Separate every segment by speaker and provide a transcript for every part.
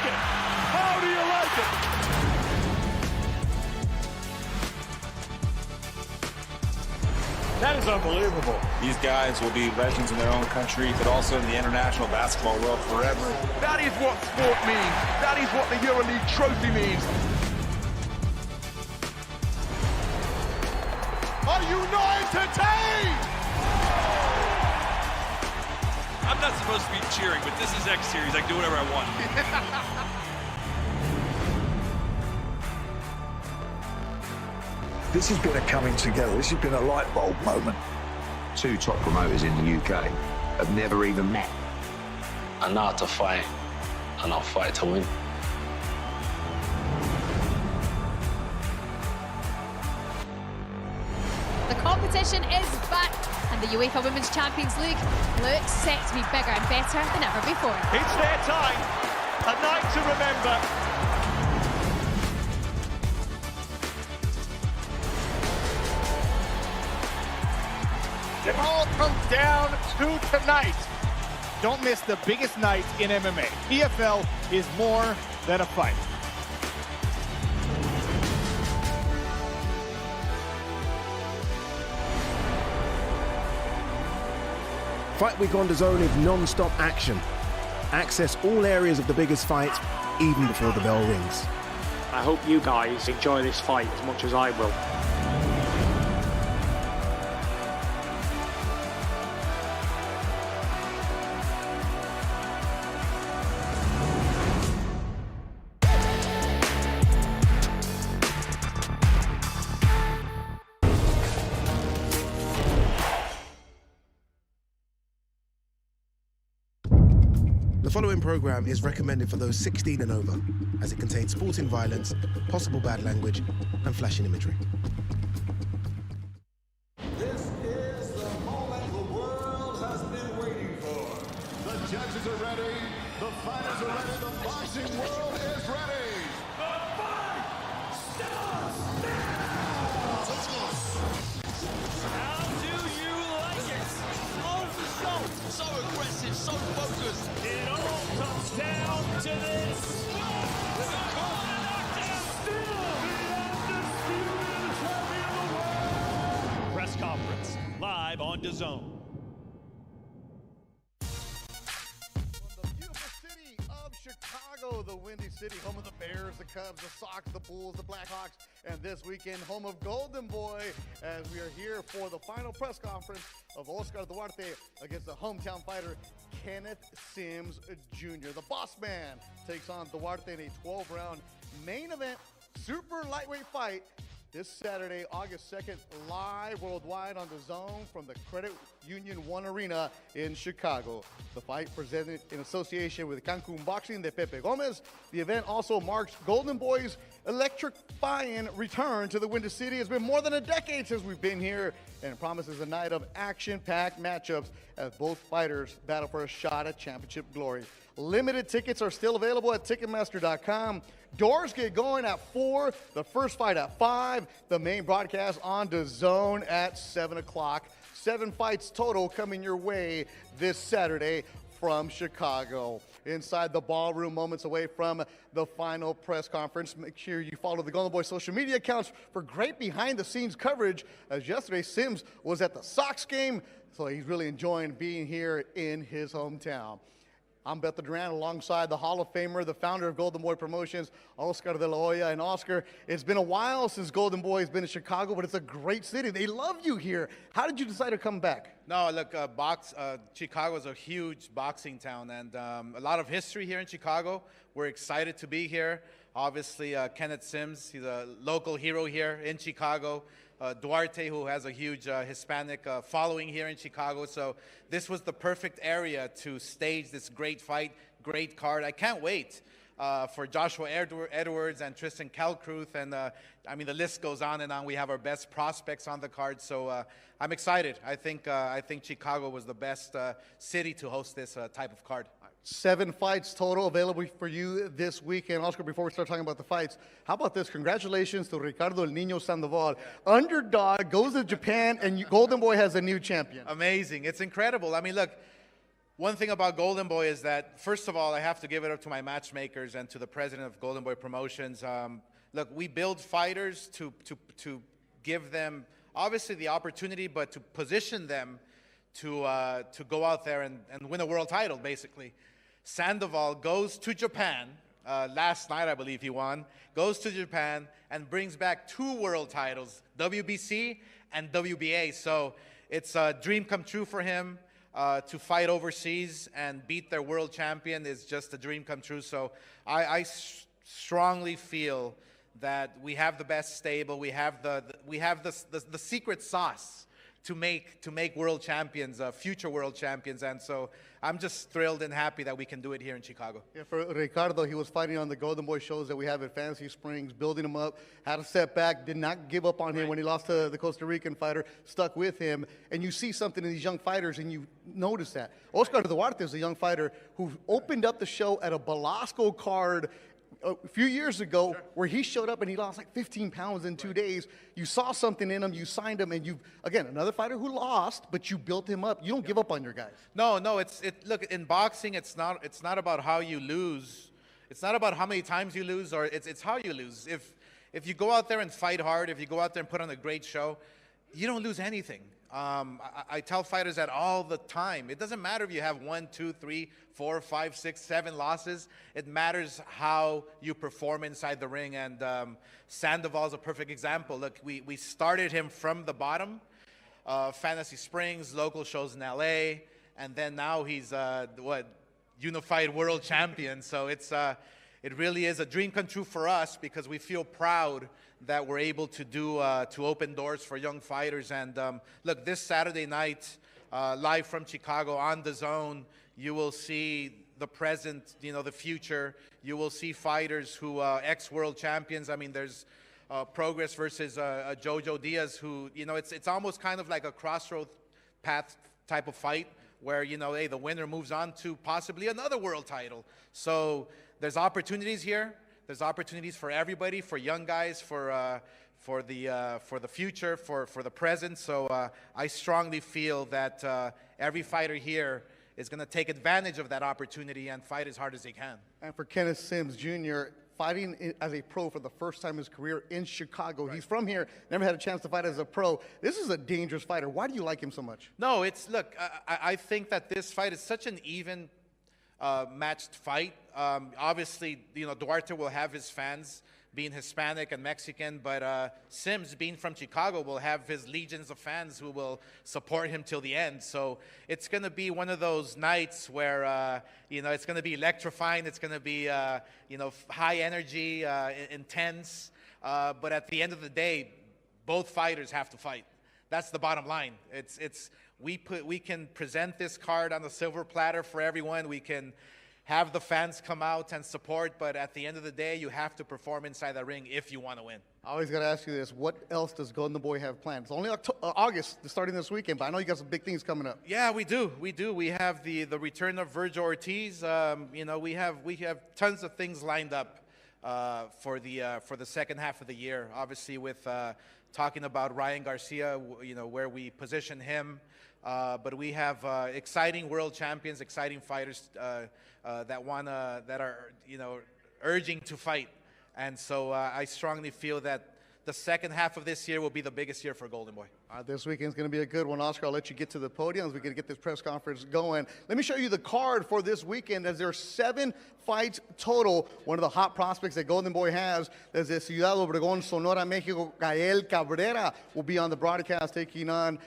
Speaker 1: like it? How do you like it? That is unbelievable.
Speaker 2: These guys will be legends in their own country, but also in the international basketball world forever.
Speaker 1: That is what sport means. That is what the EuroLeague trophy means. Are you not entertained?
Speaker 3: I'm not supposed to be cheering, but this is X Series. I can do whatever I want.
Speaker 4: This has been a coming together. This has been a light bulb moment.
Speaker 5: Two top promoters in the UK have never even met.
Speaker 6: I know how to fight, and I'll fight to win.
Speaker 7: The competition is back, and the UEFA Women's Champions League looks set to be bigger and better than ever before.
Speaker 1: It's their time. A night to remember. It all comes down to tonight. Don't miss the biggest night in MMA. PFL is more than a fight.
Speaker 8: Fight Week on DAZN is non-stop action. Access all areas of the biggest fights even before the bell rings.
Speaker 9: I hope you guys enjoy this fight as much as I will.
Speaker 8: The following program is recommended for those 16 and over, as it contains sporting violence, possible bad language, and flashing imagery.
Speaker 10: This is the moment the world has been waiting for. The judges are ready, the fighters are ready, the boxing world is ready. The fight starts now! Let's go.
Speaker 3: How do you like it? On the shot, so aggressive, so focused.
Speaker 1: It all comes down to this.
Speaker 3: With a corner knockdown.
Speaker 1: Still the undisputed champion of the world. Press conference live on DAZN.
Speaker 10: From the beautiful city of Chicago, the Windy City, home of the Bears, the Cubs, the Sox, the Bulls, the Blackhawks, and this weekend, home of Golden Boy, as we are here for the final press conference of Oscar Duarte against the hometown fighter, Kenneth Sims Jr. The boss man takes on Duarte in a 12-round main event super lightweight fight this Saturday, August 2nd, live worldwide on DAZN from the Credit Union One Arena in Chicago. The fight presented in association with Cancun Boxing de Pepe Gomez. The event also marks Golden Boy's electrifying return to the Windy City. It's been more than a decade since we've been here, and promises a night of action-packed matchups as both fighters battle for a shot at championship glory. Limited tickets are still available at Ticketmaster.com. Doors get going at 4, the first fight at 5, the main broadcast on DAZN at 7 o'clock. 7 fights total coming your way this Saturday from Chicago. Inside the ballroom, moments away from the final press conference. Make sure you follow the Golden Boy social media accounts for great behind-the-scenes coverage, as yesterday Sims was at the Sox game, so he's really enjoying being here in his hometown. I'm Beto Duran, alongside the Hall of Famer, the founder of Golden Boy Promotions, Oscar de la Hoya. And Oscar, it's been a while since Golden Boy has been in Chicago, but it's a great city. They love you here. How did you decide to come back?
Speaker 2: No, look, Chicago is a huge boxing town, and a lot of history here in Chicago. We're excited to be here. Obviously, Kenneth Sims, he's a local hero here in Chicago. Duarte, who has a huge Hispanic following here in Chicago. So this was the perfect area to stage this great fight, great card. I can't wait for Joshua Edwards and Tristan Kalkruth. And I mean, the list goes on and on. We have our best prospects on the card. So I'm excited. I think Chicago was the best city to host this type of card.
Speaker 10: 7 fights total available for you this weekend. Oscar, before we start talking about the fights, how about this? Congratulations to Ricardo El Niño Sandoval. Underdog goes to Japan, and Golden Boy has a new champion.
Speaker 2: Amazing. It's incredible. I mean, look, One thing about Golden Boy is that, first of all, I have to give it up to my matchmakers and to the president of Golden Boy Promotions. Look, we build fighters to give them, obviously, the opportunity, but to position them to go out there and win a world title, basically. Sandoval goes to Japan. Last night, I believe he won. Goes to Japan and brings back 2 world titles, WBC and WBA. So it's a dream come true for him. To fight overseas and beat their world champion is just a dream come true. So I strongly feel that we have the best stable. We have the secret sauce to make world champions, future world champions. And so I'm just thrilled and happy that we can do it here in Chicago.
Speaker 10: Yeah, for Ricardo, he was fighting on the Golden Boy shows that we have at Fantasy Springs, building him up, had a setback, did not give up on him when he lost to the Costa Rican fighter, stuck with him. And you see something in these young fighters and you notice that. Oscar Duarte is a young fighter who opened up the show at a Belasco card a few years ago, where he showed up and he lost like 15 pounds in 2 days. You saw something in him, you signed him, and again, another fighter who lost, but you built him up. You don't give up on your guys.
Speaker 2: No, look, in boxing, it's not about how you lose. It's not about how many times you lose, or it's how you lose. If you go out there and fight hard, if you go out there and put on a great show, you don't lose anything. I tell fighters that all the time. It doesn't matter if you have 1, 2, 3, 4, 5, 6, 7 losses. It matters how you perform inside the ring. And Sandoval is a perfect example. Look, we started him from the bottom, Fantasy Springs, local shows in LA, and then now he's unified world champion. So it really is a dream come true for us, because we feel proud that we're able to do to open doors for young fighters. And look, this Saturday night, live from Chicago on DAZN, you will see the present, the future. You will see fighters who ex-world champions. I mean, there's Progress versus Jojo Diaz, who it's almost kind of like a crossroad path type of fight, where hey, the winner moves on to possibly another world title. So there's opportunities here. There's opportunities for everybody, for young guys, for the future, for the present. So I strongly feel that every fighter here is going to take advantage of that opportunity and fight as hard as they can.
Speaker 10: And for Kenneth Sims Jr., fighting as a pro for the first time in his career in Chicago. Right. He's from here, never had a chance to fight as a pro. This is a dangerous fighter. Why do you like him so much?
Speaker 2: No, look, I think that this fight is such an even matched fight. Obviously, Duarte will have his fans, being Hispanic and Mexican, but Sims, being from Chicago, will have his legions of fans who will support him till the end. So it's going to be one of those nights where, it's going to be electrifying. It's going to be, high energy, intense. But at the end of the day, both fighters have to fight. That's the bottom line. We can present this card on the silver platter for everyone. We can have the fans come out and support, but at the end of the day, you have to perform inside the ring if you want to win.
Speaker 10: I always got to ask you this. What else does Golden Boy have planned? It's only August, starting this weekend, but I know you got some big things coming up.
Speaker 2: Yeah, we do. We have the return of Virgil Ortiz. We have tons of things lined up for the second half of the year. Obviously, with talking about Ryan Garcia, where we position him. But we have exciting world champions, exciting fighters that are urging to fight, and so I strongly feel that the second half of this year will be the biggest year for Golden Boy.
Speaker 10: This weekend's going to be a good one. Oscar, I'll let you get to the podium as we get this press conference going. Let me show you the card for this weekend, as there are 7 fights total. One of the hot prospects that Golden Boy has, desde Ciudad Obregón, Sonora, Mexico, Gael Cabrera, will be on the broadcast taking on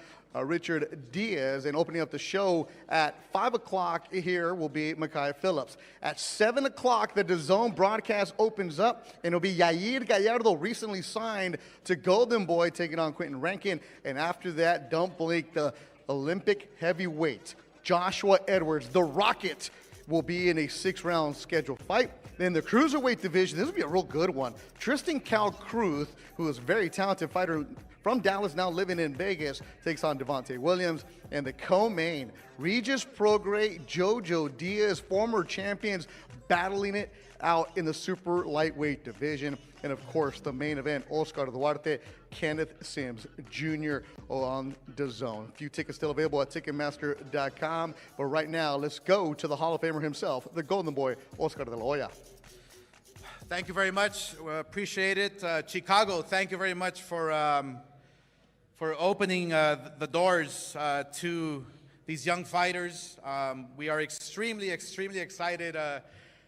Speaker 10: Richard Diaz, and opening up the show at 5 o'clock here will be Micaiah Phillips. At 7 o'clock, the DAZN broadcast opens up, and it'll be Yair Gallardo, recently signed to Golden Boy, taking on Quentin Rankin. And after that, don't blink, the Olympic heavyweight, Joshua Edwards, the Rocket, will be in a 6-round scheduled fight. Then the cruiserweight division, this will be a real good one. Tristan Cal Cruz, who is a very talented fighter from Dallas, now living in Vegas, takes on Devontae Williams. And the co-main, Regis Prograis, Jojo Diaz, former champions, battling it out in the super lightweight division. And of course, the main event, Oscar Duarte, Kenneth Sims Jr. on DAZN. A few tickets still available at Ticketmaster.com. But right now, let's go to the Hall of Famer himself, the Golden Boy, Oscar de la Hoya.
Speaker 2: Thank you very much. Appreciate it. Chicago, thank you very much for opening the doors to these young fighters. We are extremely, extremely excited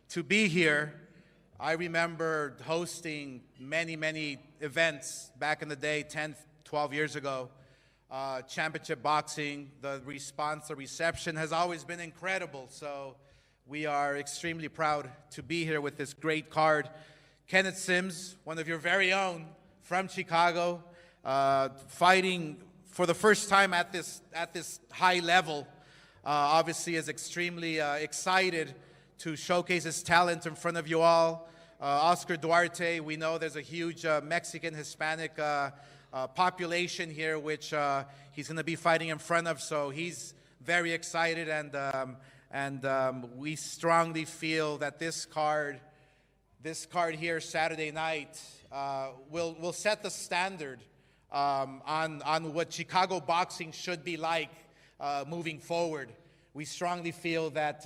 Speaker 2: to be here. I remember hosting many, many events back in the day, 10, 12 years ago. Championship boxing, the response, the reception has always been incredible. So we are extremely proud to be here with this great card. Kenneth Sims, one of your very own from Chicago, fighting for the first time at this high level, obviously is extremely excited to showcase his talent in front of you all. Oscar Duarte, we know there's a huge Mexican, Hispanic population here, which he's going to be fighting in front of, so he's very excited, and we strongly feel that this card here Saturday night will set the standard on what Chicago boxing should be like moving forward. We strongly feel that,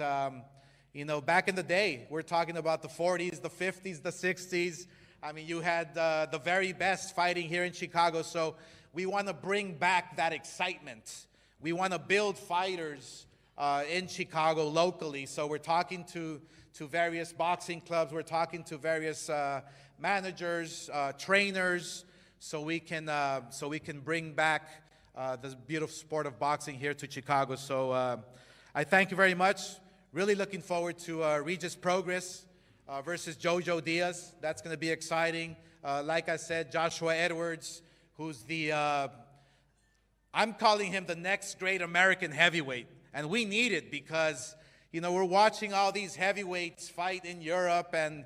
Speaker 2: you know, back in the day, we're talking about the 40s, the 50s, the 60s. I mean, you had the very best fighting here in Chicago, so we want to bring back that excitement. We want to build fighters in Chicago locally, so we're talking to various boxing clubs, we're talking to various managers, trainers, so we can bring back the beautiful sport of boxing here to Chicago. So I thank you very much. Really looking forward to Regis Prograis versus Jojo Diaz. That's going to be exciting. Like I said, Joshua Edwards, who's the, I'm calling him the next great American heavyweight. And we need it because, you know, we're watching all these heavyweights fight in Europe and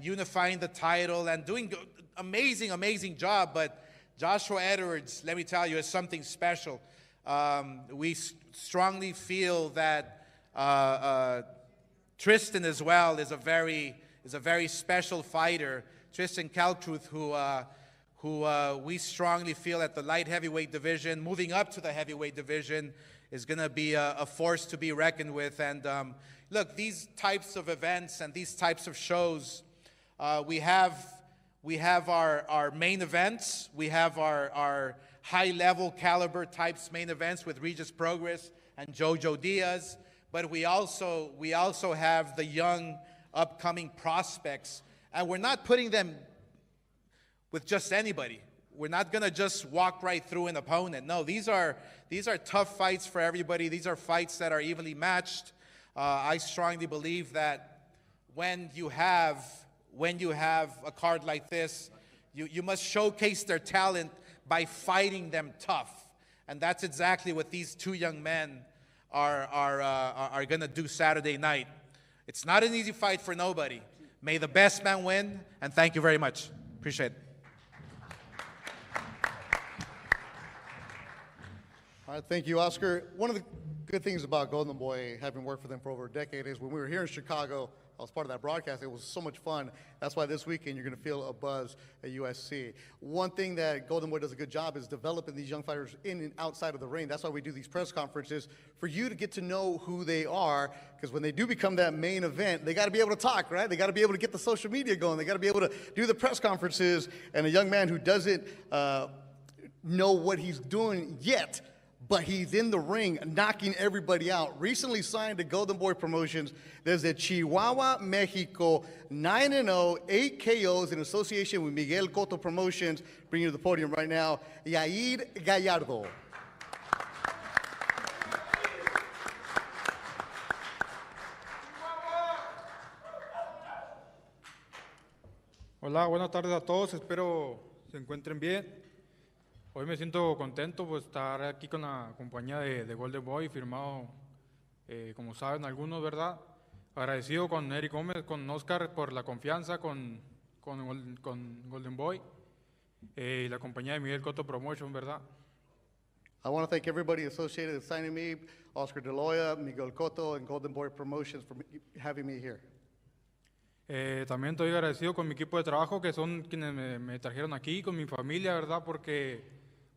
Speaker 2: unifying the title and doing amazing, amazing job. But Joshua Edwards, let me tell you, is something special. We strongly feel that Tristan as well is a very special fighter. Tristan Kaltruth, who we strongly feel at the light heavyweight division, moving up to the heavyweight division, is going to be a force to be reckoned with. And look, these types of events and these types of shows, we have our main events. We have our high-level caliber types main events with Regis Prograis and Jojo Diaz. But we also have the young upcoming prospects. And we're not putting them with just anybody. We're not going to just walk right through an opponent. No, these are tough fights for everybody. These are fights that are evenly matched. I strongly believe that when you have a card like this, you must showcase their talent by fighting them tough. And that's exactly what these two young men are going to do Saturday night. It's not an easy fight for nobody. May the best man win, and thank you very much. Appreciate it.
Speaker 10: All right, thank you, Oscar. One of the good things about Golden Boy, having worked for them for over a decade, is when we were here in Chicago, I was part of that broadcast. It was so much fun. That's why this weekend you're going to feel a buzz at USC. One thing that Golden Boy does a good job is developing these young fighters in and outside of the ring. That's why we do these press conferences, for you to get to know who they are, because when they do become that main event, they got to be able to talk, right? They got to be able to get the social media going. They got to be able to do the press conferences. And a young man who doesn't know what he's doing yet, but he's in the ring knocking everybody out. Recently signed to Golden Boy Promotions. There's a Chihuahua, Mexico, 9-0, 8 KOs in association with Miguel Cotto Promotions. Bringing you to the podium right now, Yair Gallardo.
Speaker 11: Hola, buenas tardes a todos. Espero se encuentren bien. Hoy me siento contento por estar aquí con la compañía de Golden Boy, firmado, como saben algunos, ¿verdad? Agradecido con Eric Gómez, con Oscar por la confianza, con Golden Boy y la compañía de Miguel Cotto Promotion, ¿verdad?
Speaker 10: I want to thank everybody associated with signing me, Oscar Duarte, Miguel Cotto, and Golden Boy Promotions for having me here.
Speaker 11: También estoy agradecido con mi equipo de trabajo, que son quienes me trajeron aquí, con mi familia, ¿verdad? Porque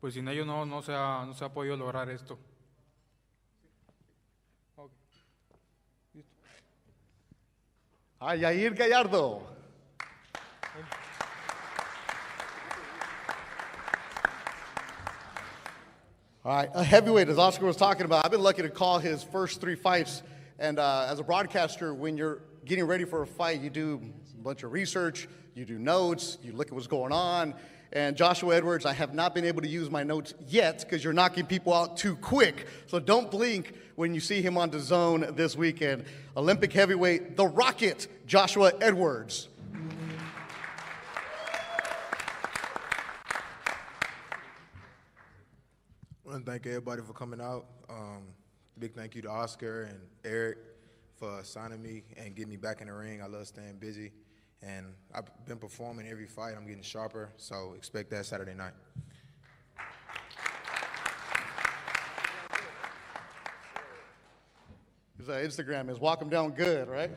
Speaker 11: pues sin ellos no se ha podido lograr esto. Okay.
Speaker 10: A Yair Gallardo. All right, a heavyweight, as Oscar was talking about. I've been lucky to call his first 3 fights. And as a broadcaster, when you're getting ready for a fight, you do a bunch of research, you do notes, you look at what's going on. And Joshua Edwards, I have not been able to use my notes yet because you're knocking people out too quick. So don't blink when you see him on DAZN this weekend. Olympic heavyweight, the Rocket, Joshua Edwards.
Speaker 8: I want to thank everybody for coming out. Big thank you to Oscar and Eric for signing me and getting me back in the ring. I love staying busy. And I've been performing every fight. I'm getting sharper, so expect that Saturday night.
Speaker 10: His Instagram is Walk 'em Down Good, right?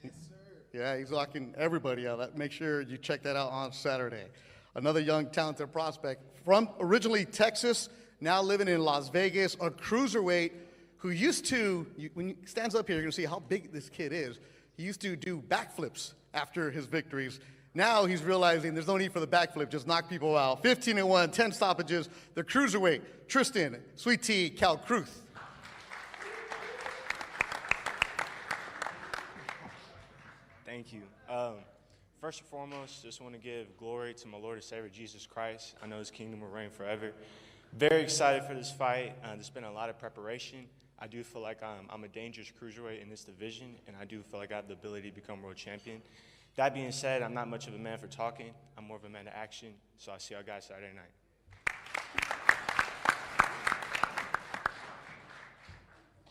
Speaker 10: Yes, sir. Yeah, he's locking everybody out. Make sure you check that out on Saturday. Another young, talented prospect from originally Texas, now living in Las Vegas, a cruiserweight who used to, when he stands up here, you're going to see how big this kid is. He used to do backflips after his victories. Now he's realizing there's no need for the backflip, just knock people out. 15-1, 10 stoppages, the cruiserweight, Tristan Sweet Tea Calcruth.
Speaker 12: Thank you. First and foremost, just want to give glory to my Lord and Savior, Jesus Christ. I know his kingdom will reign forever. Very excited for this fight. There's been a lot of preparation. I do feel like I'm a dangerous cruiserweight in this division, and I do feel like I have the ability to become world champion. That being said, I'm not much of a man for talking. I'm more of a man of action, so I'll see y'all guys Saturday night.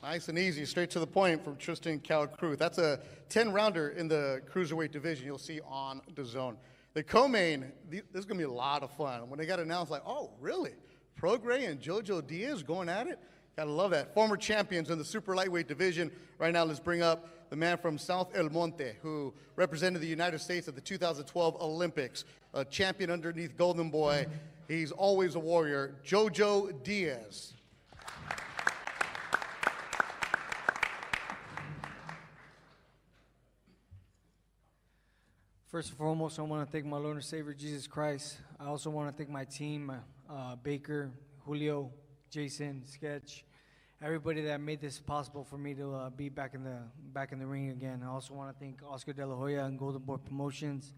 Speaker 10: Nice and easy, straight to the point from Tristan Calcruth. That's a 10-rounder in the cruiserweight division you'll see on DAZN. The co-main, this is going to be a lot of fun. When they got announced, like, oh, really? Prograis and Jojo Diaz going at it? Gotta love that. Former champions in the super lightweight division. Right now, let's bring up the man from South El Monte who represented the United States at the 2012 Olympics, a champion underneath Golden Boy. He's always a warrior, Jojo Diaz.
Speaker 13: First and foremost, I want to thank my Lord and Savior, Jesus Christ. I also want to thank my team, Baker, Julio, Jason, Sketch, everybody that made this possible for me to be back in the ring again. I also want to thank Oscar De La Hoya and Golden Boy Promotions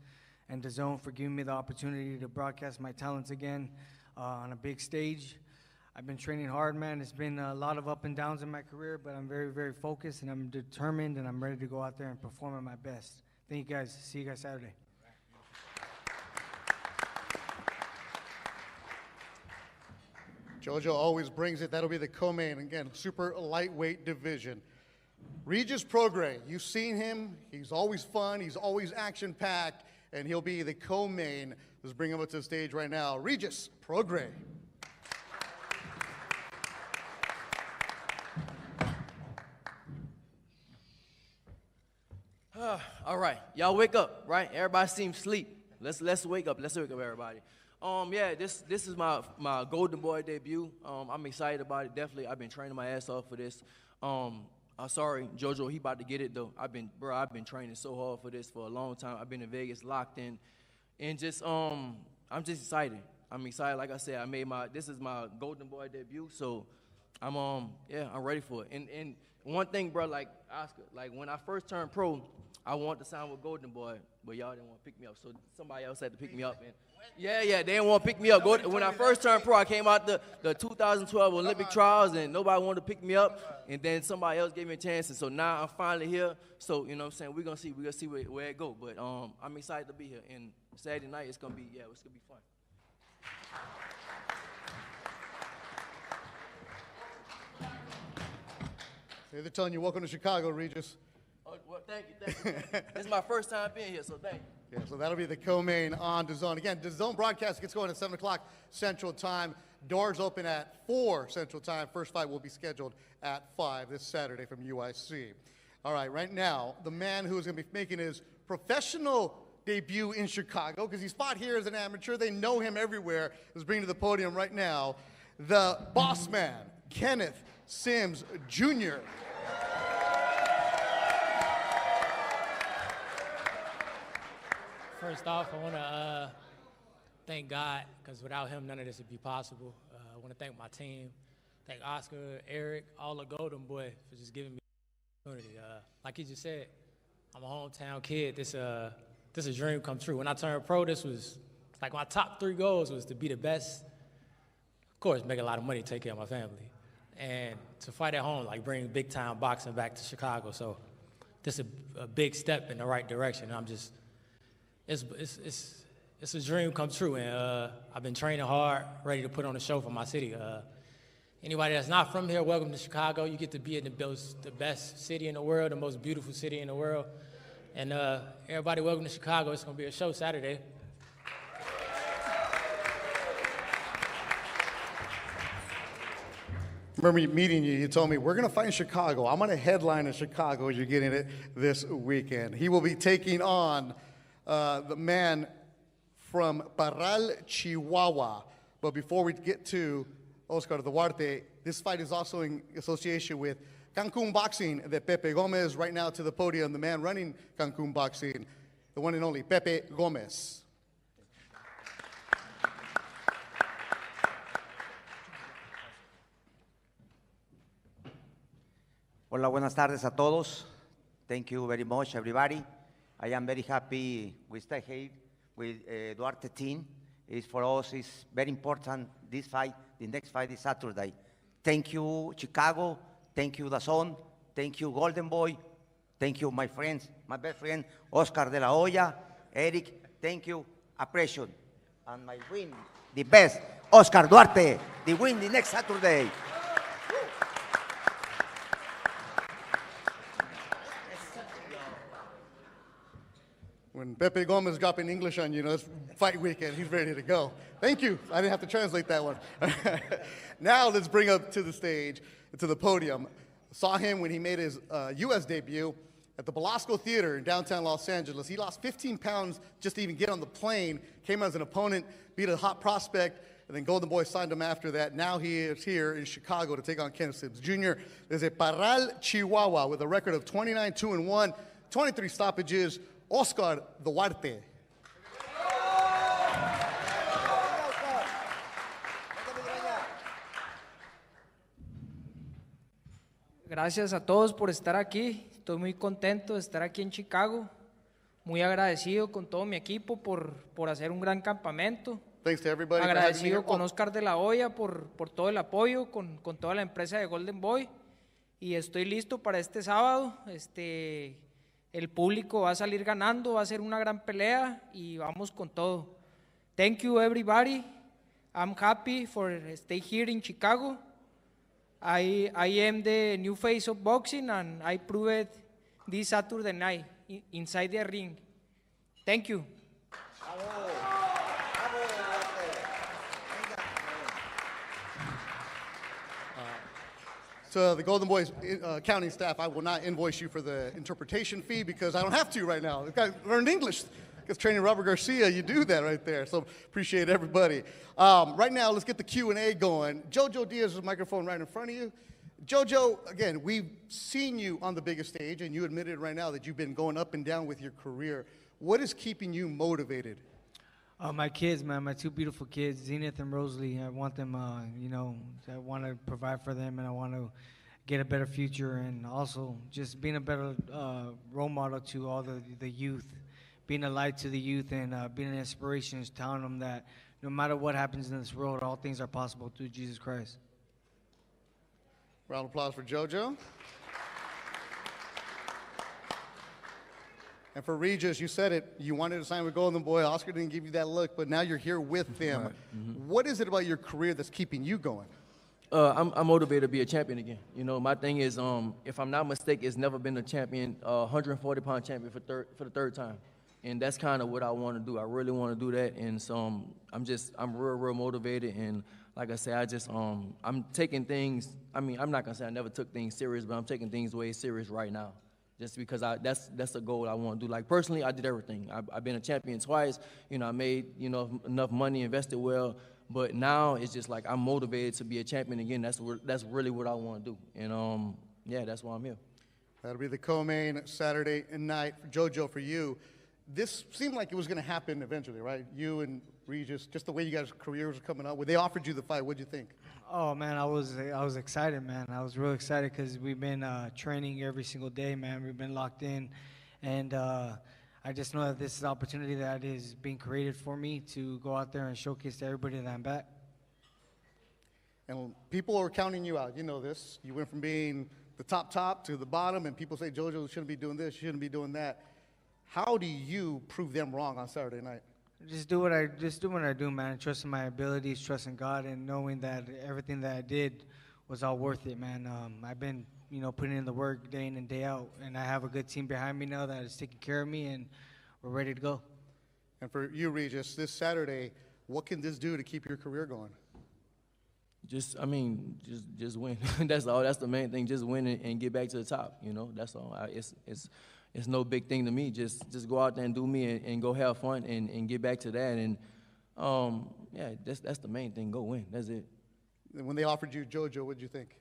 Speaker 13: and DAZN for giving me the opportunity to broadcast my talents again on a big stage. I've been training hard, man. It's been a lot of up and downs in my career, but I'm very, very focused, and I'm determined, and I'm ready to go out there and perform at my best. Thank you, guys. See you guys Saturday.
Speaker 10: Jojo always brings it. That'll be the co-main. Again, super lightweight division. Regis Prograis, you've seen him. He's always fun. He's always action-packed, and he'll be the co-main. Let's bring him up to the stage right now. Regis Prograis.
Speaker 14: All right, y'all wake up, right? Everybody seems asleep. Let's wake up. Let's wake up, everybody. Yeah, this is my Golden Boy debut. I'm excited about it. Definitely, I've been training my ass off for this. Sorry, Jojo, he about to get it though. I've been training so hard for this for a long time. I've been in Vegas, locked in, and just I'm just excited. I'm excited. Like I said, this is my Golden Boy debut, so I'm ready for it. And one thing, bro, like Oscar, like when I first turned pro, I wanted to sign with Golden Boy, but y'all didn't want to pick me up, so somebody else had to pick me up. And yeah, they didn't want to pick me up. When I first turned pro, I came out the 2012 Olympic trials, and nobody wanted to pick me up, and then somebody else gave me a chance, and so now I'm finally here. So, you know what I'm saying, we're going to see where it goes, but I'm excited to be here, and Saturday night, it's going to be fun.
Speaker 10: They're telling you, welcome to Chicago, Regis.
Speaker 14: Well, thank you. This is my first time being here, so thank you.
Speaker 10: Yeah, so that'll be the co-main on DAZN. Again, DAZN broadcast gets going at 7 o'clock Central Time. Doors open at 4 Central Time. First fight will be scheduled at 5 this Saturday from UIC. All right, right now, the man who is going to be making his professional debut in Chicago, because he's fought here as an amateur, they know him everywhere, is bringing to the podium right now the boss man, Kenneth Sims Jr.
Speaker 15: First off, I want to thank God, because without him, none of this would be possible. I want to thank my team, thank Oscar, Eric, all the Golden Boy for just giving me the opportunity. Like he just said, I'm a hometown kid. This a dream come true. When I turned pro, this was like my top 3 goals was to be the best. Of course, make a lot of money, take care of my family, and to fight at home, like bring big time boxing back to Chicago. So this is a big step in the right direction. I'm just, it's a dream come true, and I've been training hard, ready to put on a show for my city. Anybody that's not from here, welcome to Chicago. You get to be in the best city in the world, the most beautiful city in the world. And everybody, welcome to Chicago. It's going to be a show Saturday.
Speaker 10: Remember meeting you, you told me, we're going to fight in Chicago. I'm going to headline in Chicago. You're getting it this weekend. He will be taking on the man from Parral, Chihuahua. But before we get to Oscar Duarte, this fight is also in association with Cancun Boxing, de Pepe Gomez. Right now to the podium, the man running Cancun Boxing, the one and only Pepe Gomez.
Speaker 16: Hola, buenas tardes a todos. Thank you very much, everybody. I am very happy we stay here with Duarte team. It's for us, it's very important, this fight, the next fight is Saturday. Thank you, Chicago. Thank you, DAZN. Thank you, Golden Boy. Thank you, my friends, my best friend, Oscar de la Hoya. Eric, thank you, appreciation. And my win, the best, Oscar Duarte, the win the next Saturday.
Speaker 10: When Pepe Gomez dropping English on you, it's fight weekend. He's ready to go. Thank you. I didn't have to translate that one. Now let's bring up to the stage, to the podium. Saw him when he made his U.S. debut at the Belasco Theater in downtown Los Angeles. He lost 15 pounds just to even get on the plane, came as an opponent, beat a hot prospect, and then Golden Boy signed him after that. Now he is here in Chicago to take on Kenneth Sims Jr. There's a Parral, Chihuahua with a record of 29-2-1, 23 stoppages, Oscar Duarte.
Speaker 13: Gracias a todos por estar aquí. Estoy muy contento de estar aquí en Chicago. Muy agradecido con todo mi equipo por hacer un gran campamento.
Speaker 10: Thanks to everybody.
Speaker 13: Agradecido con Oscar de la Hoya por todo el apoyo, con toda la empresa de Golden Boy. Y estoy listo para este sábado. El público va a salir ganando, va a ser una gran pelea y vamos con todo. Thank you everybody. I'm happy for stay here in Chicago. I am the new face of boxing and I prove it this Saturday night inside the ring. Thank you.
Speaker 10: So the Golden Boys accounting staff, I will not invoice you for the interpretation fee because I don't have to right now. I learned English. Because training Robert Garcia, you do that right there. So appreciate everybody. Right now, let's get the Q&A going. Jojo Diaz's microphone right in front of you. Jojo, again, we've seen you on the biggest stage, and you admitted right now that you've been going up and down with your career. What is keeping you motivated?
Speaker 13: My kids, man, my 2 beautiful kids, Zenith and Rosalie. I want them, I want to provide for them, and I want to get a better future, and also just being a better role model to all the youth, being a light to the youth, and being an inspiration, is telling them that no matter what happens in this world, all things are possible through Jesus Christ.
Speaker 10: Round of applause for JoJo. And for Regis, you said it, you wanted to sign with Golden Boy. Oscar didn't give you that look, but now you're here with them. Right. Mm-hmm. What is it about your career that's keeping you going?
Speaker 14: I'm motivated to be a champion again. My thing is, if I'm not mistaken, it's never been a champion, 140-pound champion for the third time. And that's kind of what I want to do. I really want to do that, and so I'm real motivated. And like I said, I'm taking things. I mean, I'm not gonna say I never took things serious, but I'm taking things way serious right now, just because that's a goal I want to do. Like personally, I did everything. I've been a champion twice. I made enough money, invested well. But now it's just like I'm motivated to be a champion again. That's really what I want to do. And yeah, that's why I'm here.
Speaker 10: That'll be the co-main Saturday night. JoJo, for you, this seemed like it was going to happen eventually, right? You and Regis, just the way you guys' careers were coming up. When they offered you the fight, what did you think?
Speaker 13: Oh man, I was excited, man. I was real excited because we've been training every single day, man. We've been locked in, and I just know that this is an opportunity that is being created for me to go out there and showcase to everybody that I'm back.
Speaker 10: And people are counting you out. You know this. You went from being the top to the bottom, and people say, JoJo shouldn't be doing this, shouldn't be doing that. How do you prove them wrong on Saturday night?
Speaker 13: Just do what I do, man. Trusting my abilities, trusting God, and knowing that everything that I did was all worth it, man. I've been putting in the work day in and day out, and I have a good team behind me now that is taking care of me, and we're ready to go.
Speaker 10: And for you, Regis, this Saturday, what can this do to keep your career going?
Speaker 14: Just win. That's all. That's the main thing. Just win and get back to the top. That's all. It's no big thing to me. Just go out there and do me and go have fun and get back to that. And yeah, that's the main thing. Go win. That's it.
Speaker 10: And when they offered you JoJo, what did you think?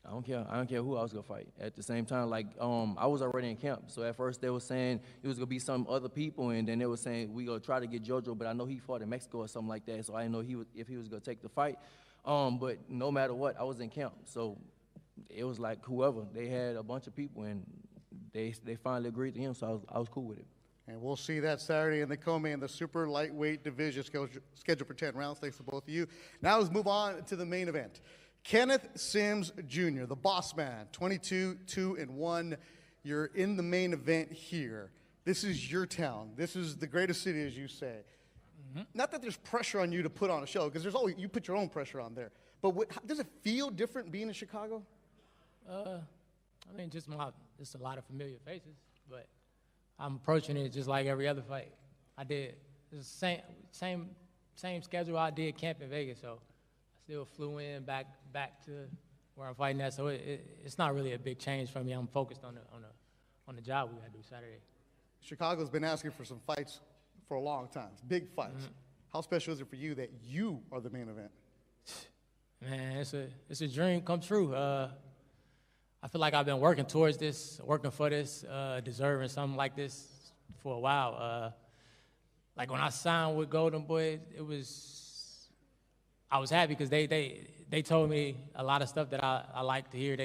Speaker 14: I don't care who I was gonna fight. At the same time, I was already in camp. So at first they were saying it was gonna be some other people, and then they were saying we gonna try to get JoJo, but I know he fought in Mexico or something like that. So I didn't know if he was gonna take the fight. But no matter what, I was in camp. So it was like whoever. They had a bunch of people, and they finally agreed to him. So I was cool with it.
Speaker 10: And we'll see that Saturday in the co-main, the super lightweight division scheduled for 10 rounds. Thanks to both of you. Now let's move on to the main event. Kenneth Sims Jr., the boss man, 22-2-1. You're in the main event here. This is your town. This is the greatest city, as you say. Mm-hmm. Not that there's pressure on you to put on a show, because you put your own pressure on there. But does it feel different being in Chicago?
Speaker 15: I mean, just a lot of familiar faces, but I'm approaching it just like every other fight. I did the same schedule I did camp in Vegas, so I still flew in back to where I'm fighting at. So it's not really a big change for me. I'm focused on the job we got to do Saturday.
Speaker 10: Chicago's been asking for some fights for a long time, big fights. Mm-hmm. How special is it for you that you are the main event?
Speaker 15: Man, it's a dream come true. I feel like I've been working towards this, working for this, deserving something like this for a while. Like when I signed with Golden Boy, I was happy because they told me a lot of stuff that I like to hear.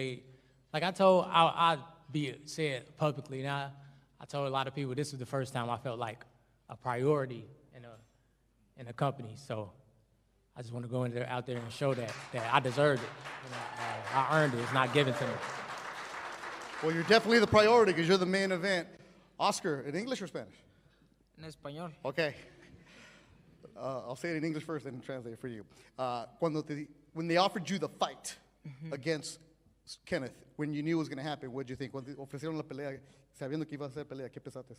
Speaker 15: I say it publicly now. I told a lot of people this was the first time I felt like a priority in a company. So I just want to go out there and show that I deserved it. I earned it. It's not given to me.
Speaker 10: Well, you're definitely the priority because you're the main event. Oscar, in English or Spanish?
Speaker 13: En español.
Speaker 10: Okay. I'll say it in English first and translate it for you. When they offered you the fight against Kenneth, when you knew it was going to happen, what did you think? Cuando ofrecieron la pelea, sabiendo que iba a ser pelea, ¿qué pensaste?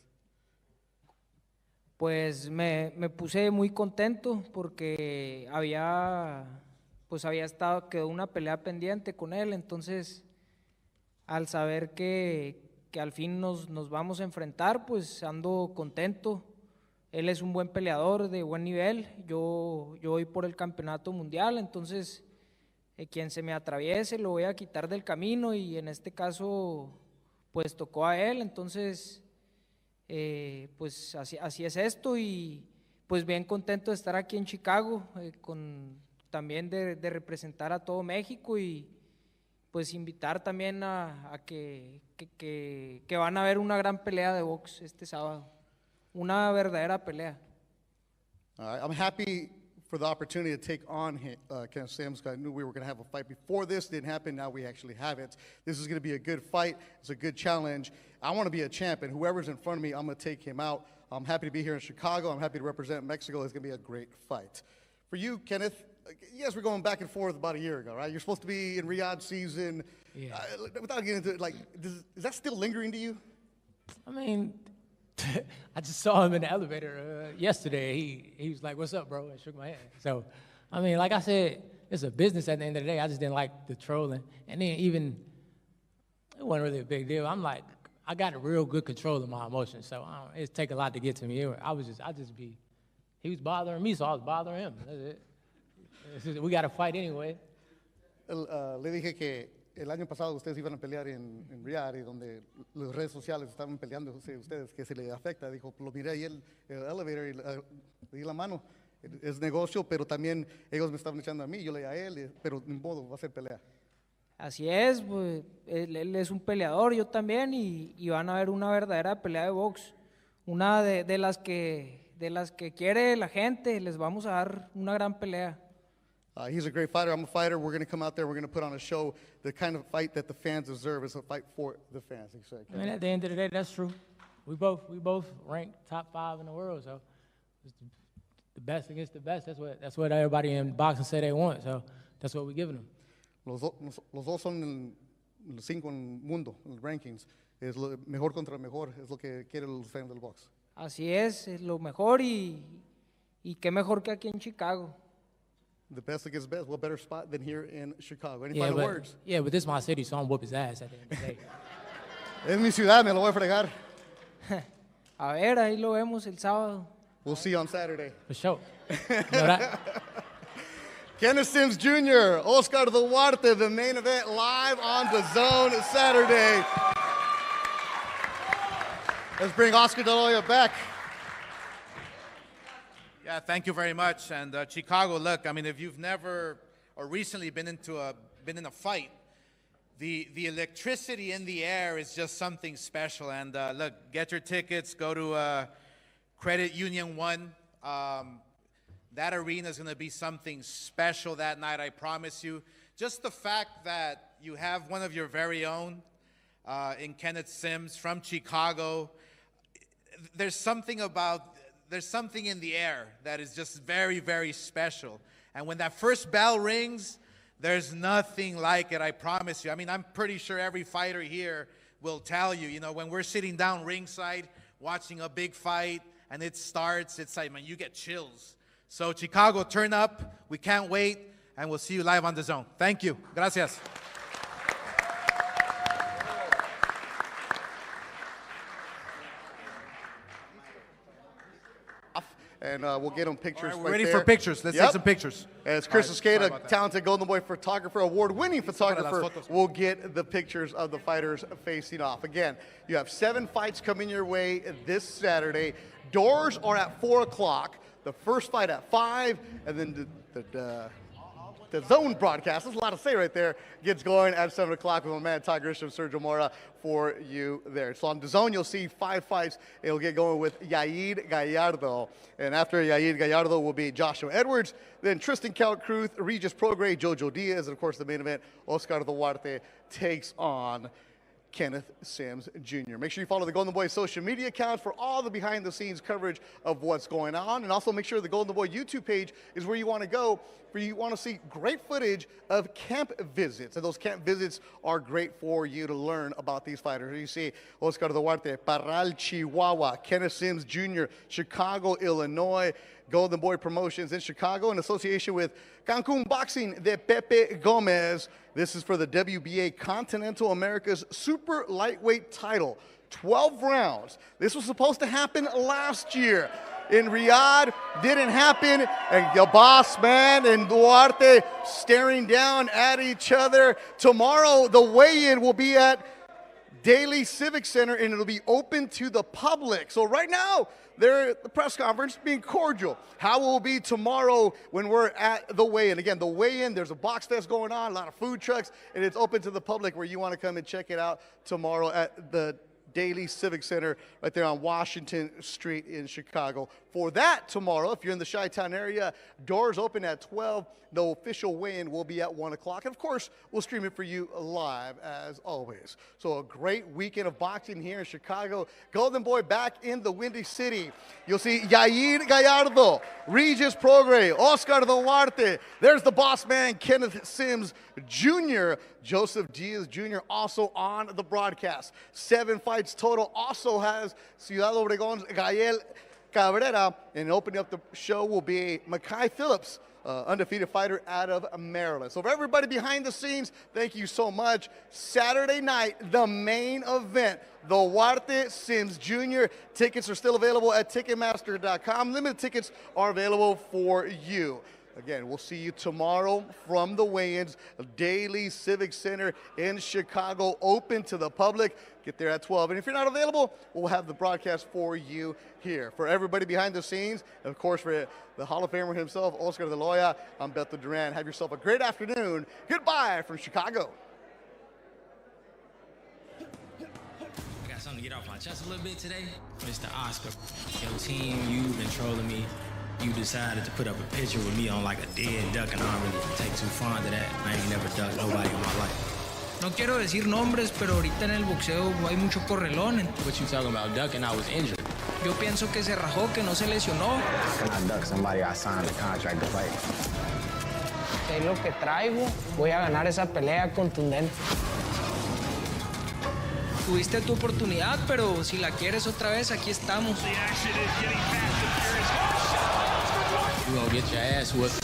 Speaker 13: Pues me puse muy contento porque quedó una pelea pendiente con él, entonces al saber que al fin nos vamos a enfrentar, pues ando contento. Él es un buen peleador de buen nivel, yo voy por el campeonato mundial, entonces quien se me atraviese lo voy a quitar del camino y en este caso pues tocó a él, entonces pues así es esto y pues bien contento de estar aquí en Chicago, también de representar a todo México y pues invitar también a que van a ver una gran pelea de box este sábado, una verdadera pelea.
Speaker 10: I'm happy for the opportunity to take on Kenneth Sims. I knew we were going to have a fight before this. Didn't happen. Now we actually have it. This is going to be a good fight. It's a good challenge. I want to be a champ, and whoever's in front of me, I'm going to take him out. I'm happy to be here in Chicago. I'm happy to represent Mexico. It's going to be a great fight. For you, Kenneth, you guys were going back and forth about a year ago, right? You're supposed to be in Riyadh season. Yeah. Without getting into it, is that still lingering to you?
Speaker 15: I mean, I just saw him in the elevator yesterday. He was like, "What's up, bro?" and shook my hand. So, I mean, like I said, it's a business at the end of the day. I just didn't like the trolling. And then even, it wasn't really a big deal. I'm like, I got a real good control of my emotions. So it take a lot to get to me. He was bothering me, so I was bothering him. That's it. We got to fight anyway.
Speaker 10: Le dije que el año pasado ustedes iban a pelear en Riyadh, donde las redes sociales estaban peleando ustedes, que se le afecta. Dijo, lo miré ahí en el elevator y le di la mano. Es negocio, pero también ellos me estaban echando a mí, yo le di a él, pero ni modo, va a ser pelea.
Speaker 13: Así es, pues, él es un peleador, yo también, y van a ver una verdadera pelea de box. Una de las que quiere la gente, les vamos a dar una gran pelea.
Speaker 10: He's a great fighter. I'm a fighter. We're going to come out there. We're going to put on a show. The kind of fight that the fans deserve is a fight for the fans.
Speaker 15: I mean, at the end of the day, that's true. We both ranked top 5 in the world, so it's the best against the best. That's what everybody in boxing say they want. So that's what we're giving them.
Speaker 10: Los dos son el 5 en el mundo, en los rankings. Es lo mejor contra el mejor. Es lo que quieren los fans del box.
Speaker 13: Así es lo mejor y qué mejor que aquí en Chicago.
Speaker 10: The best against best. What better spot than here in Chicago? Any final words?
Speaker 15: Yeah, but this is my city, so I'm whoop his ass at the end of the day.
Speaker 10: Es mi ciudad, me lo voy a fregar.
Speaker 13: A ver, ahí lo vemos el sábado.
Speaker 10: We'll see you on Saturday.
Speaker 15: For sure. You know that?
Speaker 10: Kenneth Sims Jr., Oscar Duarte, the main event live on DAZN Saturday. Let's bring Oscar Duarte back.
Speaker 2: Yeah, thank you very much. And Chicago, look, I mean, if you've never or recently been in a fight, the electricity in the air is just something special. And look, get your tickets. Go to Credit Union 1. That arena is going to be something special that night, I promise you. Just the fact that you have one of your very own in Kenneth Sims from Chicago, there's something in the air that is just very, very special. And when that first bell rings, there's nothing like it, I promise you. I mean, I'm pretty sure every fighter here will tell you, you know, when we're sitting down ringside watching a big fight and it starts, it's like, man, you get chills. So Chicago, turn up. We can't wait. And we'll see you live on DAZN. Thank you. Gracias.
Speaker 10: And we'll get them pictures.
Speaker 2: All right, we're ready for pictures. Let's take some pictures.
Speaker 10: As Chris Escada, talented Golden Boy photographer, award-winning photographer, will get the pictures of the fighters facing off. Again, you have 7 fights coming your way this Saturday. Doors are at 4 o'clock. The first fight at 5, and then the zone broadcast, there's a lot to say right there, gets going at 7 o'clock with my man Todd Grisham, Sergio Mora for you there. So on DAZN, you'll see 5 fights. It'll get going with Yair Gallardo. And after Yair Gallardo will be Joshua Edwards, then Tristan Calcruth, Regis Prograis, Jojo Diaz, and of course the main event, Oscar Duarte takes on Kenneth Sims Jr. Make sure you follow the Golden Boy social media accounts for all the behind-the-scenes coverage of what's going on. And also make sure the Golden Boy YouTube page is where you want to go, where you want to see great footage of camp visits. And those camp visits are great for you to learn about these fighters. You see Oscar Duarte, Parral, Chihuahua, Kenneth Sims Jr., Chicago, Illinois, Golden Boy Promotions in Chicago in association with Cancun Boxing de Pepe Gomez. This is for the WBA Continental America's super lightweight title. 12 rounds. This was supposed to happen last year in Riyadh. Didn't happen. And the boss man and Duarte staring down at each other. Tomorrow, the weigh-in will be at Daly Civic Center, and it'll be open to the public. So right now, they're at the press conference being cordial. How will it be tomorrow when we're at the weigh-in? Again, the weigh-in, there's a box fest going on, a lot of food trucks, and it's open to the public where you want to come and check it out tomorrow at the Daly Civic Center right there on Washington Street in Chicago. For that tomorrow, if you're in the Chi-Town area, doors open at 12. The official weigh-in will be at 1 o'clock. And of course, we'll stream it for you live as always. So a great weekend of boxing here in Chicago. Golden Boy back in the Windy City. You'll see Yair Gallardo, Regis Prograis, Oscar Duarte. There's the boss man, Kenneth Sims Jr., Joseph Diaz Jr. also on the broadcast. 7 fights total. Also has Ciudad Obregon's Gael Cabrera. And opening up the show will be Makai Phillips, undefeated fighter out of Maryland. So for everybody behind the scenes, thank you so much. Saturday night, the main event, the Duarte Sims Jr. Tickets are still available at Ticketmaster.com. Limited tickets are available for you. Again, we'll see you tomorrow from the weigh-ins, Daily Civic Center in Chicago, open to the public. Get there at 12. And if you're not available, we'll have the broadcast for you here. For everybody behind the scenes, and of course for the Hall of Famer himself, Oscar Duarte, I'm Beto Duran. Have yourself a great afternoon. Goodbye from Chicago.
Speaker 15: I got something to get off my chest a little bit today. Mr. Oscar, your team, you've been trolling me. You decided to put up a picture with me on like a dead duck, and I don't really take too fond of that. I ain't never ducked nobody in my life.
Speaker 17: No quiero decir nombres, pero ahorita en el boxeo hay mucho correlón.
Speaker 15: What you talking about ducking? I was injured.
Speaker 17: Yo pienso que se rajó, que no se lesionó.
Speaker 18: Can I duck somebody I signed a contract to fight?
Speaker 19: Sé lo que traigo. Voy a ganar esa pelea contundente.
Speaker 17: Tuviste tu oportunidad, pero si la quieres otra vez, aquí estamos.
Speaker 15: You gonna get your ass whooped.